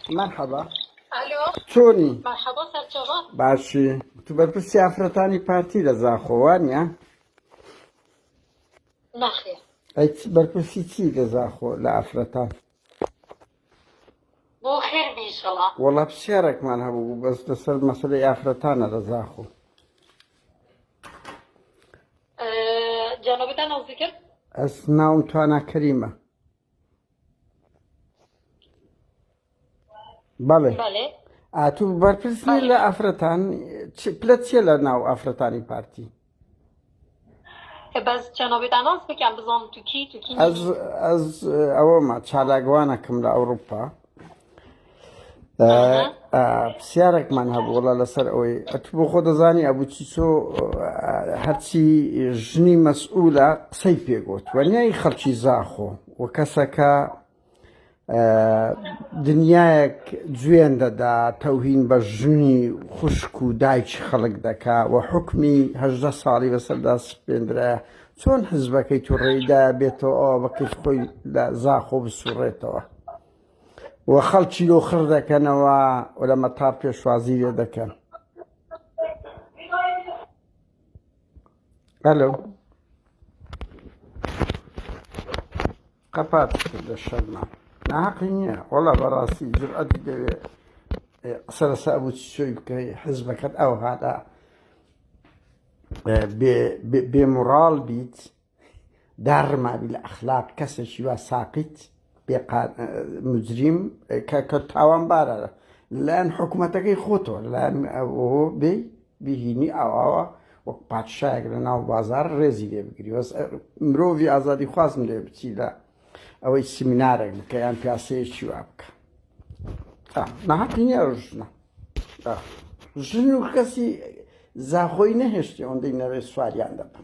مرحبا الو چۆنی مرحبا سەرچاوە باشی تو بەرپرسی ئافرەتانی پارتی لە زاخۆوانە نەخێر ئەی بەرپرسی چی لە زاخۆ لە ئافرەتان بۆ خێر بیشەڵا وەڵا پرسیارێکمان هەبوو بەس لەسەر مەسەلەی ئافرەتانە لە زاخۆ جانەبتان ئەو ذکر ئەس ناوم توانا کەریمە بەڵێ بەڵێ ئاتوو بەرپرسی لە ئافرەتان پلەت چیە لە ناو ئافرەتانی پارتی بەس جانەبتان ئەوز بکەم بزانم تو کی ئەز ئەوەمە چالاکوانەکەم لە ئەوروپا پرسیارێکمان هەبوو وەڵا لەسەر ئەوەی ئەتو بۆ خۆ دەزانی ئەبوو چیچۆ هەرچی ژنی مەسئولە قسەی پێگوت وەنیای خەڵکی زاخۆ و کەسەکە دنیایەک گوێن دەدا تەوهین بە ژنی خوشک و دایکی خەڵک دەکا و حکمی 18 ساڵی بەسەردا سپێندرایە چۆن حزبەکەی تو ڕێیدا بێتەوە ئەوە بەکەی خۆی لە زاخۆ بسوڕێتەوە و خەڵکی لۆخر دەکەنەوە و لە مەتا پێشوازی لێ دەکەن ئەلۆ قەپات لە شەرما ناحەقی نییە وەڵا بەڕاستی جورئەتی دەوێت قسە لەسەر ئەبوو چی چۆی بکەی حزبەکەت ئەو هادا بێمۆڕاڵ بیت داڕمابی لە ئەخلاق کەسێکی وا ساقیت مجریم کە تاوانبارە لەلایەن حکوومەتەکەی خۆتەوە لەلایەن ئەوە بێ بهینی ئەوواوە وەک پادشایەک لە ناو بازار ڕێزی لێ بگری مرۆڤی ئازادی خوازم لێ بچی لە ئەوەی سیمینارێک بکە یان پیاسەیەکی وا بکە نەهاتی نییە ژنە ژن و کەسی زاخۆی نەهێشتی ئەوەندەی نەوێ سواریان دەبن